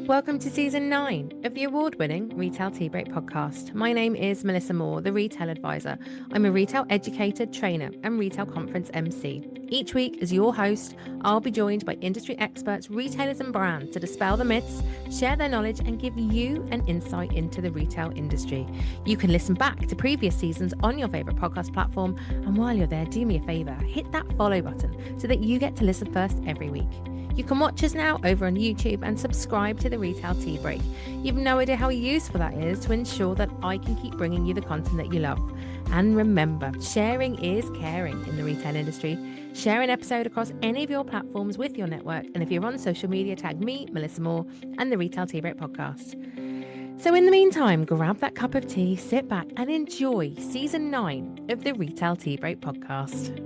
Welcome to season 9 of the award-winning Retail Tea Break podcast. My name is Melissa Moore, the Retail Advisor. I'm a retail educator, trainer, and retail conference MC. Each week, as your host, I'll be joined by industry experts, retailers, and brands to dispel the myths, share their knowledge, and give you an insight into the retail industry. You can listen back to previous seasons on your favorite podcast platform. And while you're there, do me a favor, hit that follow button so that you get to listen first every week. You can watch us now over on YouTube and subscribe to the Retail Tea Break. You've no idea how useful that is to ensure that I can keep bringing you the content that you love. And remember, sharing is caring in the retail industry. Share an episode across any of your platforms with your network. And if you're on social media, tag me, Melissa Moore, and the Retail Tea Break podcast. So in the meantime, grab that cup of tea, sit back and enjoy season 9 of the Retail Tea Break podcast.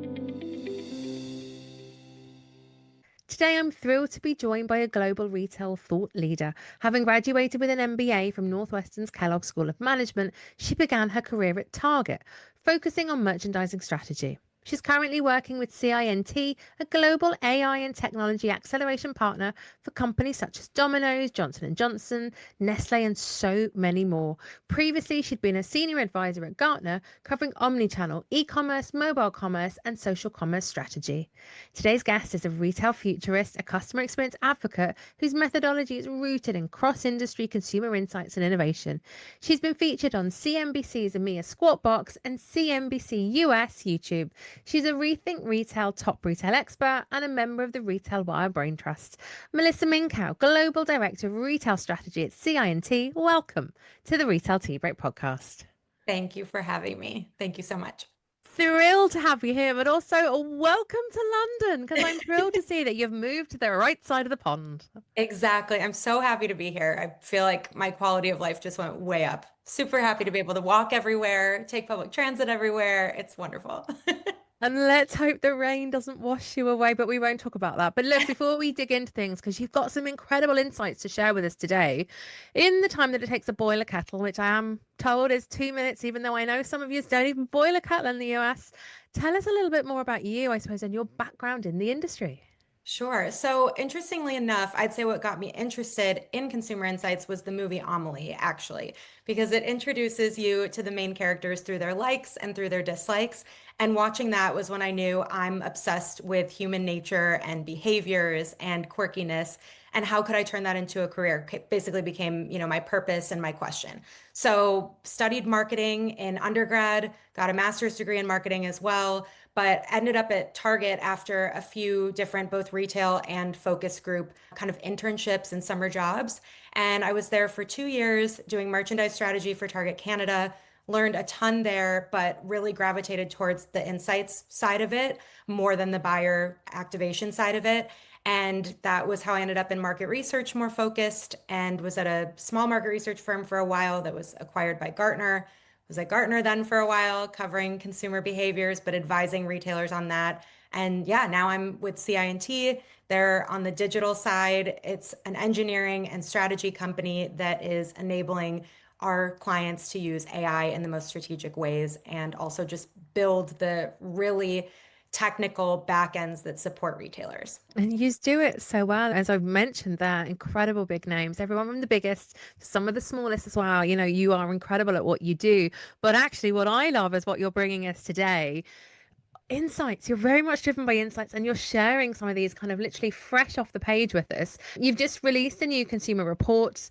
Today, I'm thrilled to be joined by a global retail thought leader. Having graduated with an MBA from Northwestern's Kellogg School of Management, she began her career at Target, focusing on merchandising strategy. She's currently working with CI&T, a global AI and technology acceleration partner for companies such as Domino's, Johnson & Johnson, Nestle, and so many more. Previously, she'd been a senior advisor at Gartner, covering omnichannel, e-commerce, mobile commerce, and social commerce strategy. Today's guest is a retail futurist, a customer experience advocate whose methodology is rooted in cross-industry consumer insights and innovation. She's been featured on CNBC's EMEA Squawk Box and CNBC US YouTube. She's a Rethink Retail top retail expert and a member of the Retail Wire Brain Trust. Melissa Minkow, Global Director of Retail Strategy at CI&T. Welcome to the Retail Tea Break podcast. Thank you for having me. Thank you so much. Thrilled to have you here, but also a welcome to London, because I'm thrilled to see that you've moved to the right side of the pond. Exactly. I'm so happy to be here. I feel like my quality of life just went way up. Super happy to be able to walk everywhere, take public transit everywhere. It's wonderful. And let's hope the rain doesn't wash you away, but we won't talk about that. But look, before we dig into things, because you've got some incredible insights to share with us today, in the time that it takes to boil a kettle, which I am told is 2 minutes, even though I know some of you don't even boil a kettle in the US, tell us a little bit more about you, I suppose, and your background in the industry. Sure. So interestingly enough, I'd say what got me interested in consumer insights was the movie Amelie, actually, because it introduces you to the main characters through their likes and through their dislikes. And watching that was when I knew I'm obsessed with human nature and behaviors and quirkiness. And how could I turn that into a career? Basically became, my purpose and my question. So studied marketing in undergrad, got a master's degree in marketing as well, but ended up at Target after a few different both retail and focus group kind of internships and summer jobs. And I was there for 2 years doing merchandise strategy for Target Canada, learned a ton there, but really gravitated towards the insights side of it more than the buyer activation side of it. And that was how I ended up in market research, more focused, and was at a small market research firm for a while that was acquired by Gartner. Was at Gartner then for a while, covering consumer behaviors, but advising retailers on that. And yeah, now I'm with CI&T. They're on the digital side. It's an engineering and strategy company that is enabling our clients to use AI in the most strategic ways and also just build the really technical backends that support retailers. And you do it so well. As I've mentioned there, incredible big names, everyone from the biggest to some of the smallest as well. You are incredible at what you do. But actually, what I love is what you're bringing us today. Insights. You're very much driven by insights and you're sharing some of these kind of literally fresh off the page with us. You've just released a new consumer report.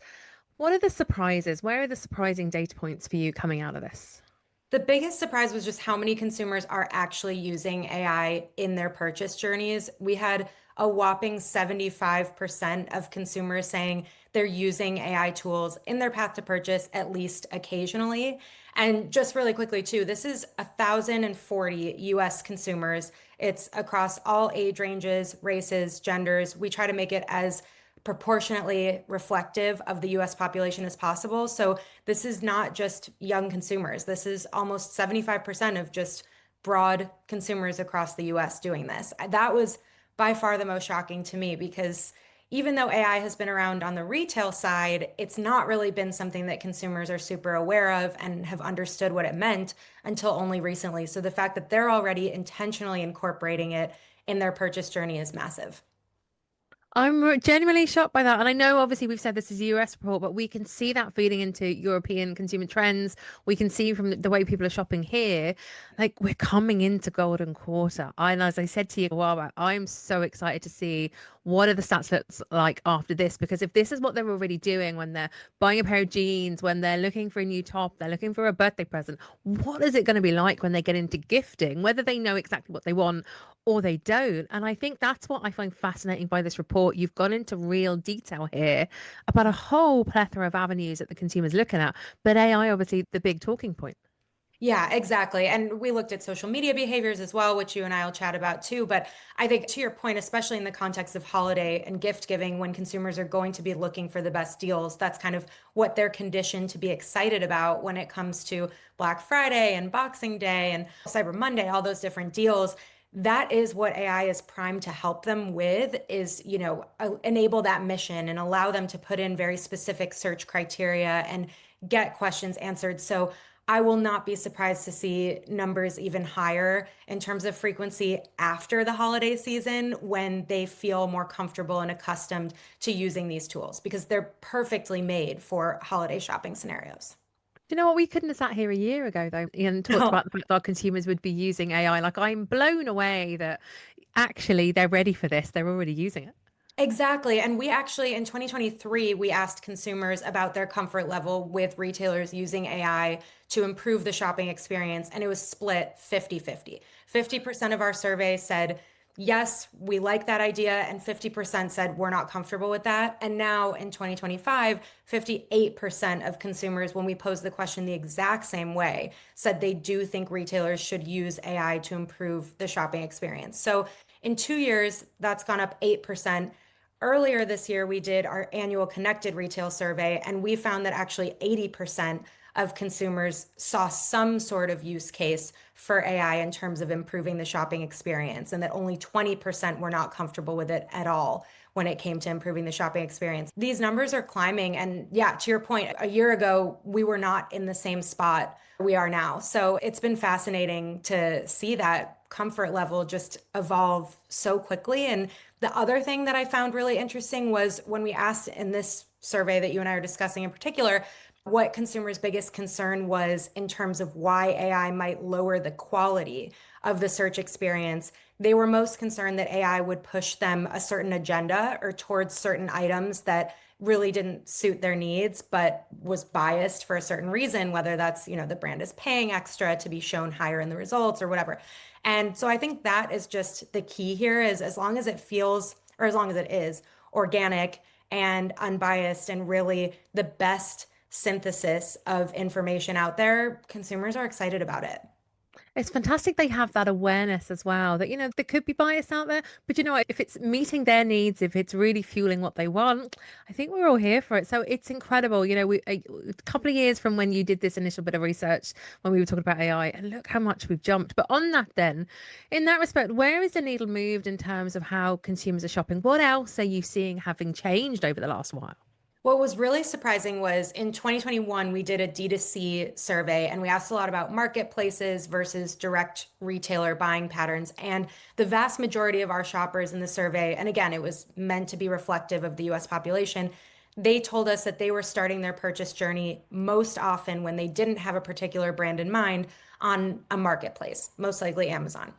What are the surprises? Where are the surprising data points for you coming out of this? The biggest surprise was just how many consumers are actually using AI in their purchase journeys. We had a whopping 75% of consumers saying they're using AI tools in their path to purchase at least occasionally. And just really quickly, too, this is 1,040 US consumers. It's across all age ranges, races, genders. We try to make it as proportionately reflective of the US population as possible. So this is not just young consumers. This is almost 75% of just broad consumers across the US doing this. That was by far the most shocking to me because even though AI has been around on the retail side, it's not really been something that consumers are super aware of and have understood what it meant until only recently. So the fact that they're already intentionally incorporating it in their purchase journey is massive. Genuinely shocked by that. And I know obviously we've said this is a US report, but we can see that feeding into European consumer trends. We can see from the way people are shopping here, like we're coming into golden quarter. And as I said to you a while back, I'm so excited to see what are the stats looks like after this, because if this is what they're already doing when they're buying a pair of jeans, when they're looking for a new top, they're looking for a birthday present, what is it going to be like when they get into gifting, whether they know exactly what they want or they don't? And I think that's what I find fascinating by this report. You've gone into real detail here about a whole plethora of avenues that the consumer's looking at, but AI obviously the big talking point. Yeah, exactly. And we looked at social media behaviors as well, which you and I will chat about too. But I think to your point, especially in the context of holiday and gift giving, when consumers are going to be looking for the best deals, that's kind of what they're conditioned to be excited about when it comes to Black Friday and Boxing Day and Cyber Monday, all those different deals. That is what AI is primed to help them with is, enable that mission and allow them to put in very specific search criteria and get questions answered. So I will not be surprised to see numbers even higher in terms of frequency after the holiday season when they feel more comfortable and accustomed to using these tools because they're perfectly made for holiday shopping scenarios. Do you know what? We couldn't have sat here a year ago though and talked No. about the fact that our consumers would be using AI. Like I'm blown away that actually they're ready for this. They're already using it. Exactly. And we actually, in 2023, we asked consumers about their comfort level with retailers using AI to improve the shopping experience. And it was split 50-50. 50% of our survey said, yes, we like that idea. And 50% said, we're not comfortable with that. And now in 2025, 58% of consumers, when we posed the question the exact same way, said they do think retailers should use AI to improve the shopping experience. So in 2 years, that's gone up 8%. Earlier this year, we did our annual connected retail survey, and we found that actually 80% of consumers saw some sort of use case for AI in terms of improving the shopping experience, and that only 20% were not comfortable with it at all when it came to improving the shopping experience. These numbers are climbing. And yeah, to your point, a year ago, we were not in the same spot we are now. So it's been fascinating to see that comfort level just evolve so quickly. And the other thing that I found really interesting was when we asked in this survey that you and I are discussing in particular, what consumers' biggest concern was in terms of why AI might lower the quality of the search experience. They were most concerned that AI would push them a certain agenda or towards certain items that really didn't suit their needs, but was biased for a certain reason, whether that's, the brand is paying extra to be shown higher in the results or whatever. And so I think that is just the key here is as long as it feels, or as long as it is organic and unbiased and really the best synthesis of information out there, consumers are excited about it. It's fantastic they have that awareness as well that, there could be bias out there, but you know what? If it's meeting their needs, if it's really fueling what they want, I think we're all here for it. So it's incredible. A couple of years from when you did this initial bit of research when we were talking about AI, and look how much we've jumped. But on that, then, in that respect, where is the needle moved in terms of how consumers are shopping? What else are you seeing having changed over the last while? What was really surprising was in 2021, we did a D2C survey and we asked a lot about marketplaces versus direct retailer buying patterns. And the vast majority of our shoppers in the survey, and again, it was meant to be reflective of the US population, they told us that they were starting their purchase journey most often when they didn't have a particular brand in mind on a marketplace, most likely Amazon.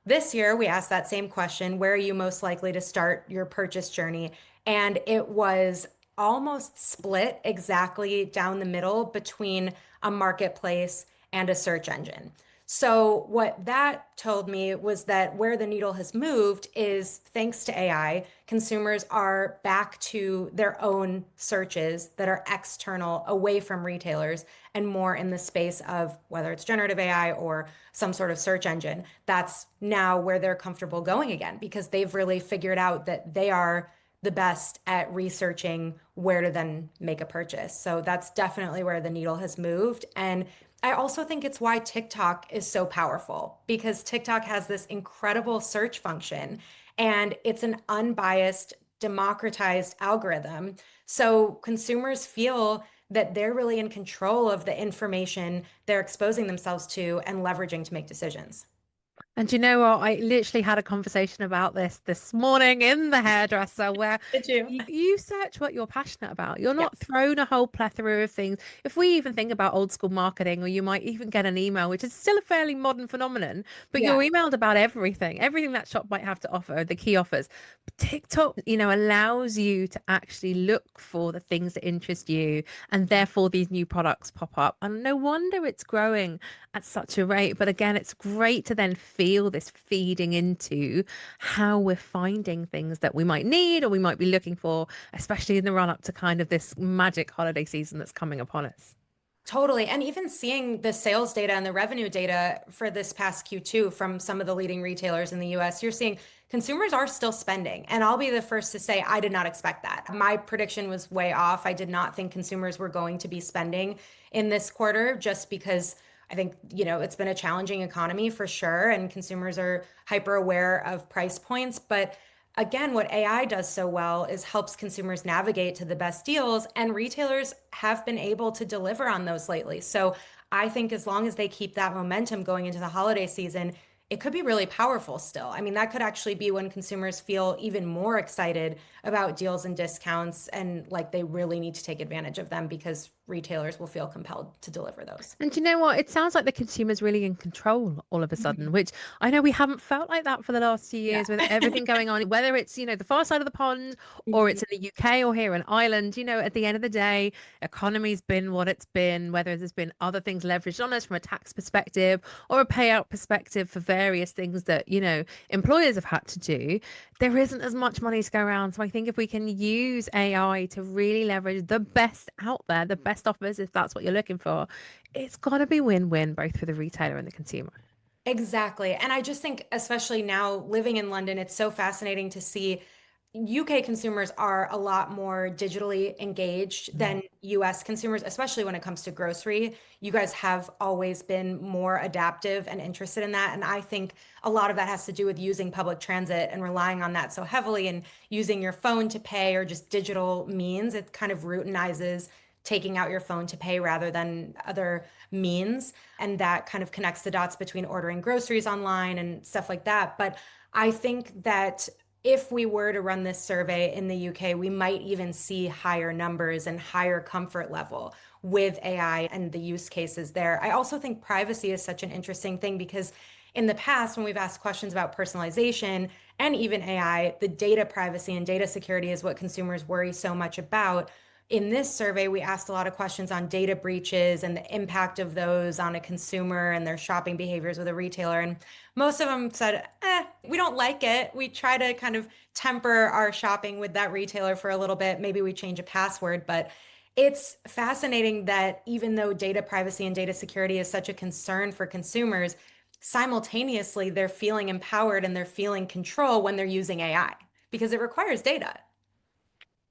This year, we asked that same question, where are you most likely to start your purchase journey? And it was almost split exactly down the middle between a marketplace and a search engine. So, what that told me was that where the needle has moved is thanks to AI, consumers are back to their own searches that are external away from retailers and more in the space of whether it's generative AI or some sort of search engine. That's now where they're comfortable going again because they've really figured out that they are the best at researching where to then make a purchase. So that's definitely where the needle has moved. And I also think it's why TikTok is so powerful because TikTok has this incredible search function and it's an unbiased, democratized algorithm. So consumers feel that they're really in control of the information they're exposing themselves to and leveraging to make decisions. And you know what? I literally had a conversation about this morning in the hairdresser where Did you? you search what you're passionate about. You're Yeah. not thrown a whole plethora of things. If we even think about old school marketing, or you might even get an email, which is still a fairly modern phenomenon, but Yeah. you're emailed about everything that shop might have to offer, the key offers. TikTok, allows you to actually look for the things that interest you, and therefore these new products pop up. And no wonder it's growing at such a rate. But again, it's great to then feel this feeding into how we're finding things that we might need or we might be looking for, especially in the run up to kind of this magic holiday season that's coming upon us. Totally. And even seeing the sales data and the revenue data for this past Q2 from some of the leading retailers in the US, you're seeing consumers are still spending. And I'll be the first to say, I did not expect that. My prediction was way off. I did not think consumers were going to be spending in this quarter just because I think, it's been a challenging economy for sure. And consumers are hyper aware of price points. But again, what AI does so well is helps consumers navigate to the best deals, and retailers have been able to deliver on those lately. So I think as long as they keep that momentum going into the holiday season, it could be really powerful still. I mean, that could actually be when consumers feel even more excited about deals and discounts and like they really need to take advantage of them because retailers will feel compelled to deliver those. And you know what? It sounds like the consumer's really in control all of a sudden, which I know we haven't felt like that for the last few Yeah. years with everything going on, whether it's, the far side of the pond or it's in the UK or here in Ireland. At the end of the day, economy's been what it's been, whether there's been other things leveraged on us from a tax perspective or a payout perspective for various things that, employers have had to do. There isn't as much money to go around. So I think if we can use AI to really leverage the best out there, the best offers, if that's what you're looking for, it's got to be win-win both for the retailer and the consumer. Exactly. And I just think, especially now living in London, it's so fascinating to see UK consumers are a lot more digitally engaged than US consumers, especially when it comes to grocery. You guys have always been more adaptive and interested in that. And I think a lot of that has to do with using public transit and relying on that so heavily and using your phone to pay or just digital means. It kind of routinizes taking out your phone to pay rather than other means. And that kind of connects the dots between ordering groceries online and stuff like that. But I think that if we were to run this survey in the UK, we might even see higher numbers and higher comfort level with AI and the use cases there. I also think privacy is such an interesting thing because in the past, when we've asked questions about personalization and even AI, the data privacy and data security is what consumers worry so much about. In this survey, we asked a lot of questions on data breaches and the impact of those on a consumer and their shopping behaviors with a retailer. And most of them said, we don't like it. We try to kind of temper our shopping with that retailer for a little bit. Maybe we change a password, but it's fascinating that even though data privacy and data security is such a concern for consumers, simultaneously they're feeling empowered and they're feeling control when they're using AI because it requires data.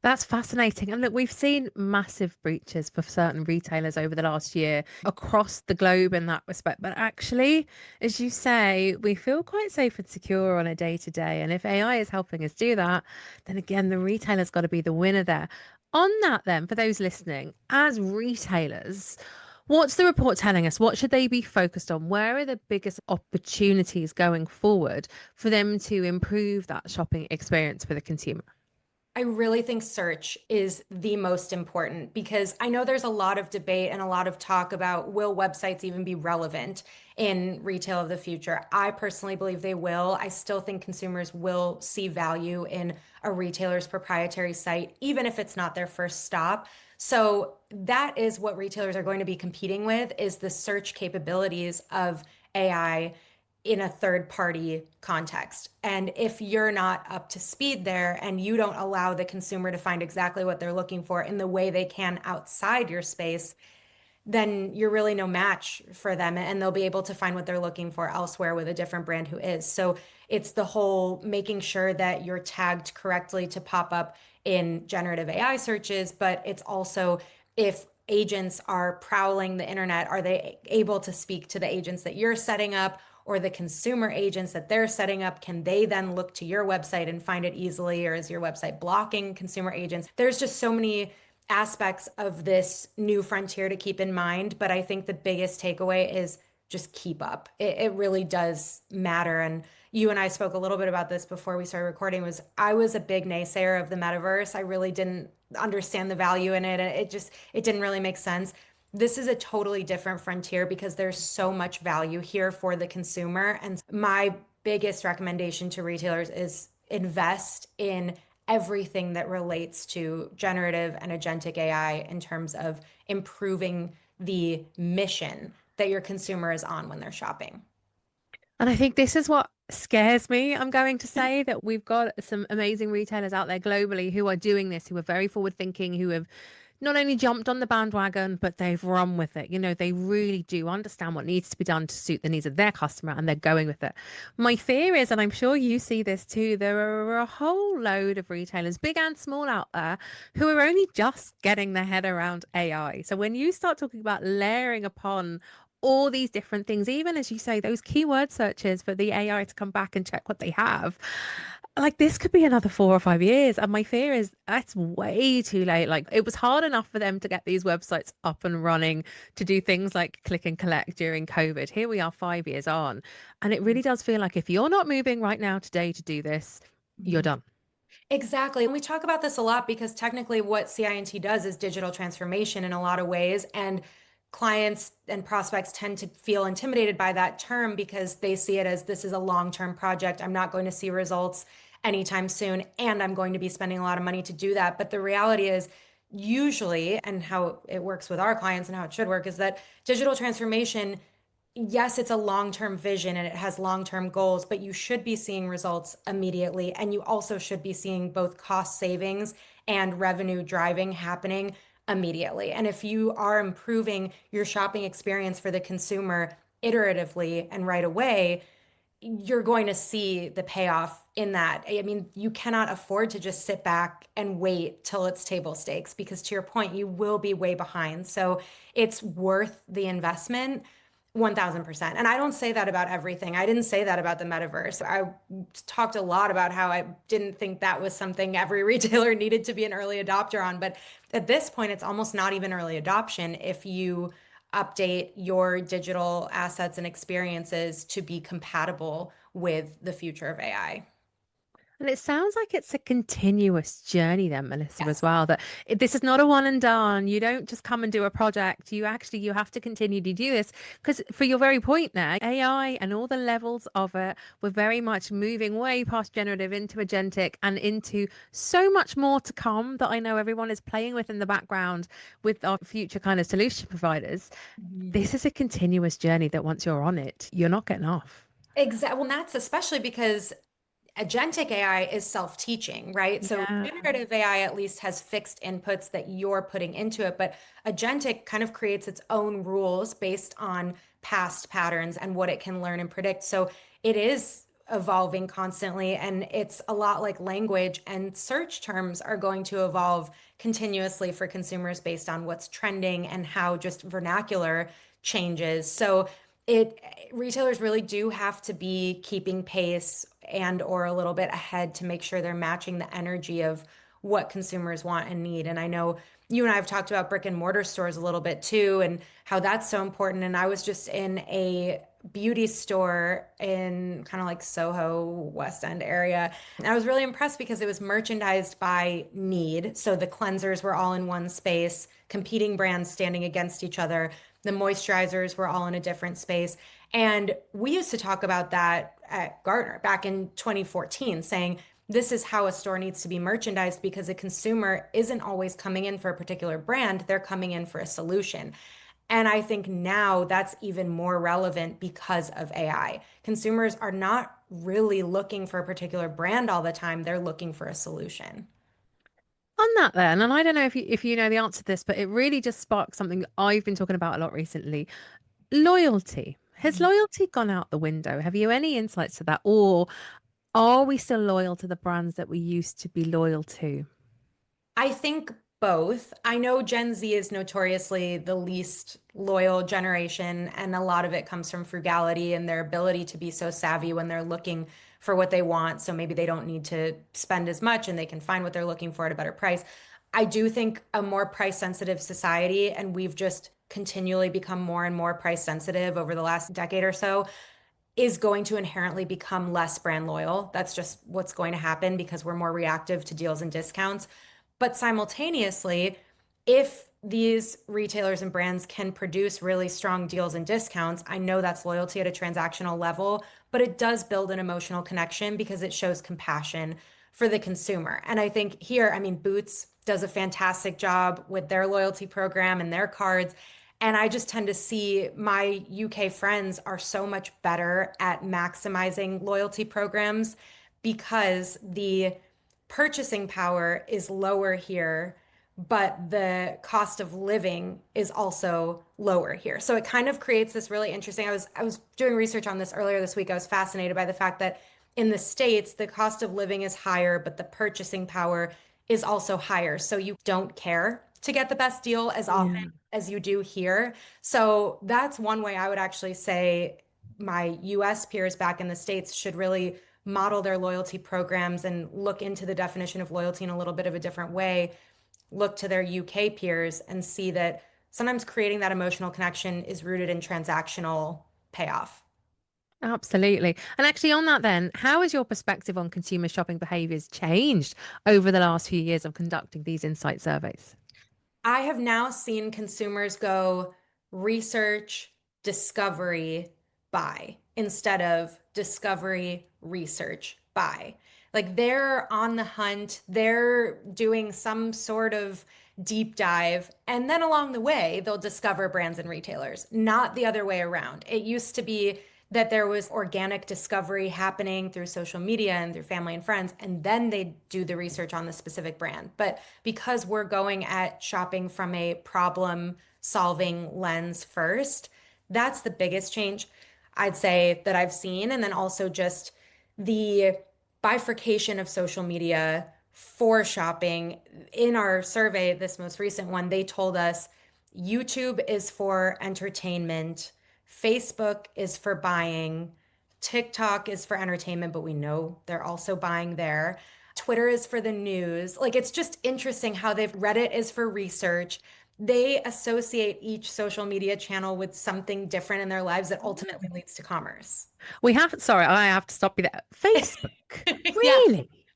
That's fascinating. And look, we've seen massive breaches for certain retailers over the last year across the globe in that respect. But actually, as you say, we feel quite safe and secure on a day to day. And if AI is helping us do that, then again, the retailer's got to be the winner there. On that, then, for those listening, as retailers, what's the report telling us? What should they be focused on? Where are the biggest opportunities going forward for them to improve that shopping experience for the consumer? I really think search is the most important because I know there's a lot of debate and a lot of talk about will websites even be relevant in retail of the future. I personally believe they will. I still think consumers will see value in a retailer's proprietary site, even if it's not their first stop. So that is what retailers are going to be competing with is the search capabilities of AI in a third party context. And if you're not up to speed there and you don't allow the consumer to find exactly what they're looking for in the way they can outside your space, then you're really no match for them and they'll be able to find what they're looking for elsewhere with a different brand who is. So it's the whole making sure that you're tagged correctly to pop up in generative AI searches, but it's also if agents are prowling the internet, are they able to speak to the agents that you're setting up or the consumer agents that they're setting up? Can they then look to your website and find it easily, or is your website blocking consumer agents? There's just so many aspects of this new frontier to keep in mind. But I think the biggest takeaway is just keep up. It really does matter. And you and I spoke a little bit about this before we started recording, was I was a big naysayer of the metaverse. I really didn't understand the value in it. And it didn't really make sense. This is a totally different frontier because there's so much value here for the consumer. And my biggest recommendation to retailers is invest in everything that relates to generative and agentic AI in terms of improving the mission that your consumer is on when they're shopping. And I think this is what scares me. I'm going to say that we've got some amazing retailers out there globally who are doing this, who are very forward thinking, who have not only jumped on the bandwagon, but they've run with it. You know, they really do understand what needs to be done to suit the needs of their customer and they're going with it. My fear is, and I'm sure you see this too, there are a whole load of retailers, big and small out there, who are only just getting their head around AI. So when you start talking about layering upon all these different things, even as you say, those keyword searches for the AI to come back and check what they have, like this could be another 4 or 5 years. And my fear is that's way too late. Like it was hard enough for them to get these websites up and running to do things like click and collect during COVID. Here we are 5 years on. And it really does feel like if you're not moving right now today to do this, you're Mhm. done. Exactly. And we talk about this a lot because technically what CI&T does is digital transformation in a lot of ways. And clients and prospects tend to feel intimidated by that term because they see it as this is a long-term project. I'm not going to see results anytime soon, and I'm going to be spending a lot of money to do that. But the reality is, usually, and how it works with our clients and how it should work, is that digital transformation, yes, it's a long-term vision and it has long-term goals, but you should be seeing results immediately. And you also should be seeing both cost savings and revenue driving happening immediately. And if you are improving your shopping experience for the consumer iteratively and right away, you're going to see the payoff in that. I mean, you cannot afford to just sit back and wait till it's table stakes because, to your point, you will be way behind. So it's worth the investment 1000%. And I don't say that about everything. I didn't say that about the metaverse. I talked a lot about how I didn't think that was something every retailer needed to be an early adopter on. But at this point, it's almost not even early adoption if you update your digital assets and experiences to be compatible with the future of AI. And it sounds like it's a continuous journey then, Melissa, as Yes. well, that this is not a one and done. You don't just come and do a project. You have to continue to do this because for your very point there, AI and all the levels of it, we're very much moving way past generative into agentic and into so much more to come that I know everyone is playing with in the background with our future kind of solution providers. Mhm. This is a continuous journey that once you're on it, you're not getting off. Exactly. Well, that's especially because agentic AI is self-teaching, right? So Yeah. generative AI at least has fixed inputs that you're putting into it, but agentic kind of creates its own rules based on past patterns and what it can learn and predict. So it is evolving constantly, and it's a lot like language, and search terms are going to evolve continuously for consumers based on what's trending and how just vernacular changes. So it retailers really do have to be keeping pace and or a little bit ahead to make sure they're matching the energy of what consumers want and need. And I know you and I have talked about brick and mortar stores a little bit too, and how that's so important. And I was just in a beauty store in kind of like Soho, West End area. And I was really impressed because it was merchandised by need. So the cleansers were all in one space, competing brands standing against each other. The moisturizers were all in a different space. And we used to talk about that at Gartner back in 2014, saying this is how a store needs to be merchandised because a consumer isn't always coming in for a particular brand, they're coming in for a solution. And I think now that's even more relevant because of AI. Consumers are not really looking for a particular brand all the time, they're looking for a solution. On that then, and I don't know if you know the answer to this, but it really just sparked something that I've been talking about a lot recently. Loyalty. Has loyalty gone out the window? Have you any insights to that? Or are we still loyal to the brands that we used to be loyal to? I think both. I know Gen Z is notoriously the least loyal generation, and a lot of it comes from frugality and their ability to be so savvy when they're looking for what they want. So maybe they don't need to spend as much and they can find what they're looking for at a better price. I do think a more price sensitive society, and we've just continually become more and more price sensitive over the last decade or so is going to inherently become less brand loyal. That's just what's going to happen because we're more reactive to deals and discounts. But simultaneously, if these retailers and brands can produce really strong deals and discounts, I know that's loyalty at a transactional level, but it does build an emotional connection because it shows compassion for the consumer. And I think here, I mean, Boots does a fantastic job with their loyalty program and their cards. And I just tend to see my UK friends are so much better at maximizing loyalty programs because the purchasing power is lower here, but the cost of living is also lower here. So it kind of creates this really interesting. I was doing research on this earlier this week. I was fascinated by the fact that in the States, the cost of living is higher, but the purchasing power is also higher. So you don't care to get the best deal as often Yeah. as you do here. So that's one way I would actually say my US peers back in the States should really model their loyalty programs and look into the definition of loyalty in a little bit of a different way, look to their UK peers and see that sometimes creating that emotional connection is rooted in transactional payoff. Absolutely. And actually, on that, then, how has your perspective on consumer shopping behaviors changed over the last few years of conducting these insight surveys? I have now seen consumers go research, discovery, buy instead of discovery, research, buy. Like they're on the hunt, they're doing some sort of deep dive, and then along the way, they'll discover brands and retailers, not the other way around. It used to be that there was organic discovery happening through social media and through family and friends, and then they do the research on the specific brand. But because we're going at shopping from a problem solving lens first, that's the biggest change I'd say that I've seen. And then also just the bifurcation of social media for shopping. In our survey, this most recent one, they told us YouTube is for entertainment, Facebook is for buying, TikTok is for entertainment, but we know they're also buying there. Twitter is for the news. Like it's just interesting how they've Reddit is for research. They associate each social media channel with something different in their lives that ultimately leads to commerce. Sorry, I have to stop you there. Facebook. Yeah.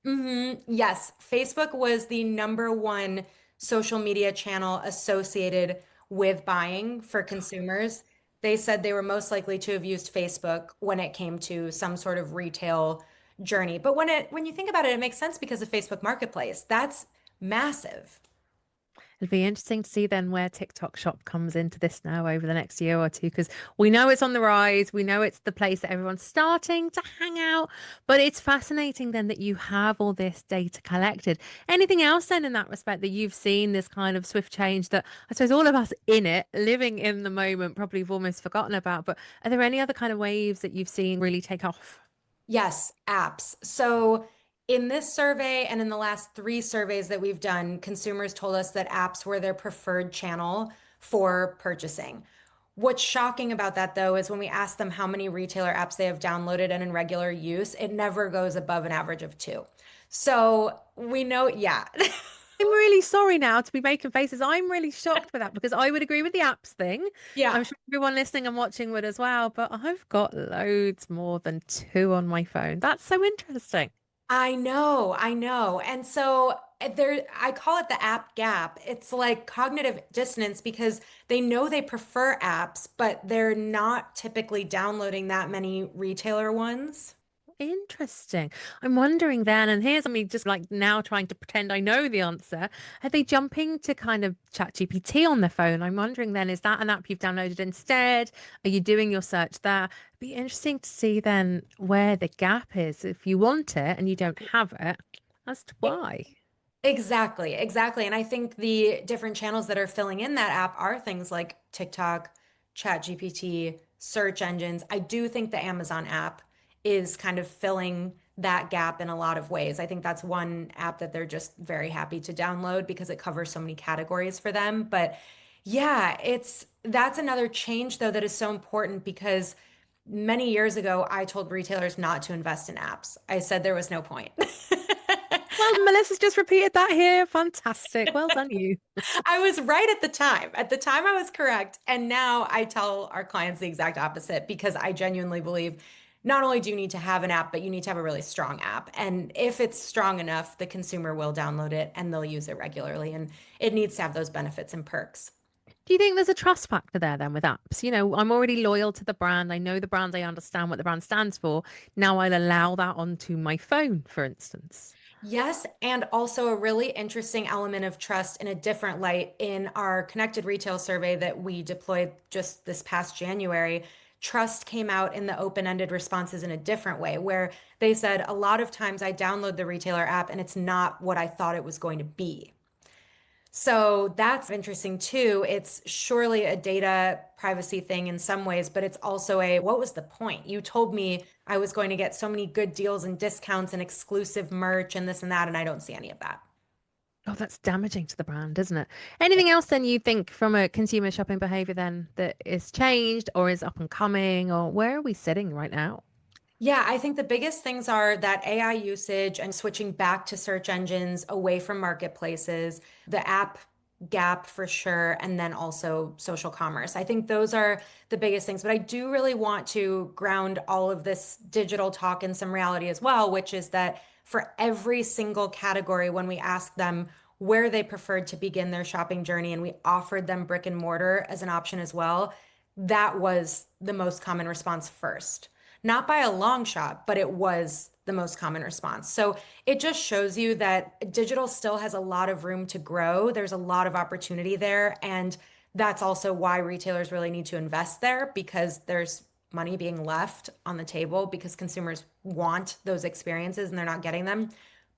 Really? Yes, Facebook was the number one social media channel associated with buying for consumers. They said they were most likely to have used Facebook when it came to some sort of retail journey. But when you think about it, it makes sense because of Facebook Marketplace. That's massive. It'll be interesting to see then where TikTok Shop comes into this now over the next year or two, because we know it's on the rise. We know it's the place that everyone's starting to hang out. But it's fascinating then that you have all this data collected. Anything else then in that respect that you've seen this kind of swift change that I suppose all of us in it, living in the moment, probably have almost forgotten about? But are there any other kind of waves that you've seen really take off? Yes, apps. So in this survey and in the last three surveys that we've done, consumers told us that apps were their preferred channel for purchasing. What's shocking about that, though, is when we ask them how many retailer apps they have downloaded and in regular use, it never goes above an average of two. So we know, yeah. I'm really sorry now to be making faces. I'm really shocked with that because I would agree with the apps thing. Yeah. I'm sure everyone listening and watching would as well, but I've got loads more than two on my phone. That's so interesting. I know, I know. And so there, I call it the app gap. It's like cognitive dissonance because they know they prefer apps, but they're not typically downloading that many retailer ones. Interesting. I'm wondering then, and here's me just like now trying to pretend I know the answer. Are they jumping to kind of chat GPT on their phone? I'm wondering then, is that an app you've downloaded instead? Are you doing your search there? It'd be interesting to see then where the gap is if you want it and you don't have it, as to why. Exactly, exactly. And I think the different channels that are filling in that app are things like TikTok, ChatGPT, search engines. I do think the Amazon app is kind of filling that gap in a lot of ways. I think that's one app that they're just very happy to download because it covers so many categories for them. But yeah, that's another change though that is so important because many years ago I told retailers not to invest in apps. I said there was no point. Well, Melissa's just repeated that here. Fantastic. Well done, you. I was right at the time. At the time, I was correct. And now I tell our clients the exact opposite because I genuinely believe not only do you need to have an app, but you need to have a really strong app. And if it's strong enough, the consumer will download it and they'll use it regularly. And it needs to have those benefits and perks. Do you think there's a trust factor there then with apps? I'm already loyal to the brand. I know the brand. I understand what the brand stands for. Now I'll allow that onto my phone, for instance. Yes, and also a really interesting element of trust in a different light in our connected retail survey that we deployed just this past January. Trust came out in the open-ended responses in a different way, where they said a lot of times I download the retailer app and it's not what I thought it was going to be. So that's interesting too. It's surely a data privacy thing in some ways, but it's also what was the point? You told me I was going to get so many good deals and discounts and exclusive merch and this and that, and I don't see any of that. Oh, that's damaging to the brand, isn't it? Anything else then you think from a consumer shopping behavior then that is changed or is up and coming, or where are we sitting right now? Yeah, I think the biggest things are that AI usage and switching back to search engines away from marketplaces, the app gap for sure, and then also social commerce. I think those are the biggest things. But I do really want to ground all of this digital talk in some reality as well, which is that for every single category, when we ask them where they preferred to begin their shopping journey and we offered them brick and mortar as an option as well, that was the most common response first. Not by a long shot, but it was the most common response. So it just shows you that digital still has a lot of room to grow. There's a lot of opportunity there. And that's also why retailers really need to invest there because there's money being left on the table because consumers want those experiences and they're not getting them.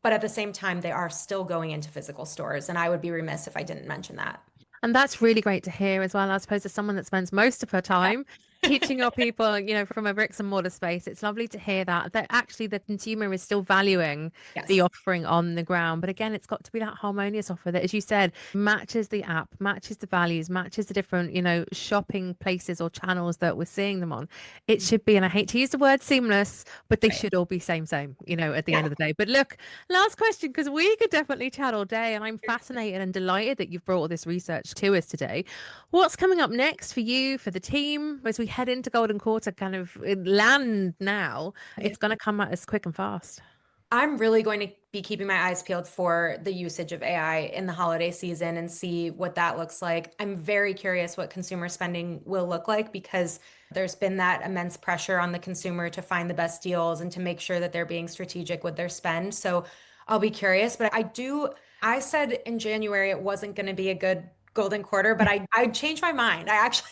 But at the same time, they are still going into physical stores. And I would be remiss if I didn't mention that. And that's really great to hear as well, as opposed to someone that spends most of her time teaching your people, from a bricks and mortar space. It's lovely to hear that actually the consumer is still valuing the Yes. offering on the ground. But again, it's got to be that harmonious offer that, as you said, matches the app, matches the values, matches the different, shopping places or channels that we're seeing them on. It should be, and I hate to use the word seamless, but they Right. should all be same, at the Yeah. end of the day. But look, last question, because we could definitely chat all day, and I'm fascinated and delighted that you've brought all this research to us today. What's coming up next for you, for the team, as we head into Golden Quarter, kind of land now? Yeah. It's going to come at us quick and fast. I'm really going to be keeping my eyes peeled for the usage of AI in the holiday season and see what that looks like. I'm very curious what consumer spending will look like because there's been that immense pressure on the consumer to find the best deals and to make sure that they're being strategic with their spend. So I'll be curious, but I said in January it wasn't going to be a good golden quarter, but I changed my mind. Based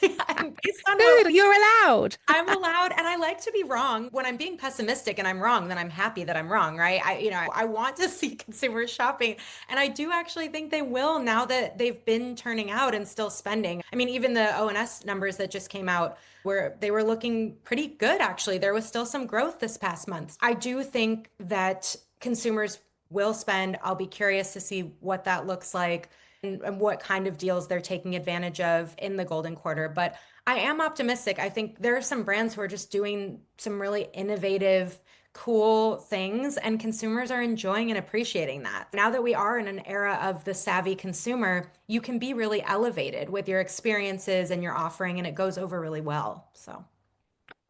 on what Good, you're allowed. I'm allowed, and I like to be wrong. When I'm being pessimistic and I'm wrong, then I'm happy that I'm wrong, right? I want to see consumers shopping, and I do actually think they will now that they've been turning out and still spending. I mean, even the ONS numbers that just came out where they were looking pretty good, actually. There was still some growth this past month. I do think that consumers will spend. I'll be curious to see what that looks like and what kind of deals they're taking advantage of in the golden quarter. But I am optimistic. I think there are some brands who are just doing some really innovative, cool things, and consumers are enjoying and appreciating that. Now that we are in an era of the savvy consumer, you can be really elevated with your experiences and your offering, and it goes over really well. So.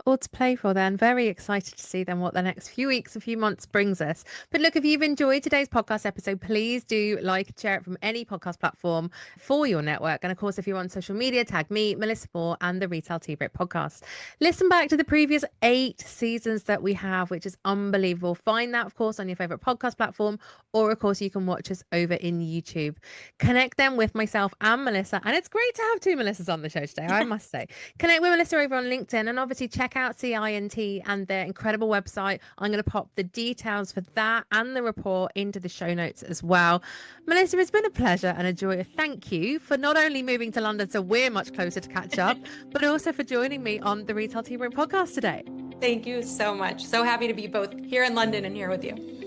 All to play for then. Very excited to see then what the next few weeks, a few months brings us. But look, if you've enjoyed today's podcast episode, please do like and share it from any podcast platform for your network. And of course, if you're on social media, tag me, Melissa Moore, and the Retail Tea Break podcast. Listen back to the previous 8 seasons that we have, which is unbelievable. Find that, of course, on your favorite podcast platform, or of course, you can watch us over in YouTube. Connect them with myself and Melissa. And it's great to have 2 Melissas on the show today, I must say. Connect with Melissa over on LinkedIn, and obviously check out CI&T and their incredible website. I'm going to pop the details for that and the report into the show notes as well. Melissa, it's been a pleasure and a joy. Thank you for not only moving to London so we're much closer to catch up, but also for joining me on the Retail Tea Break podcast today. Thank you so much. So happy to be both here in London and here with you.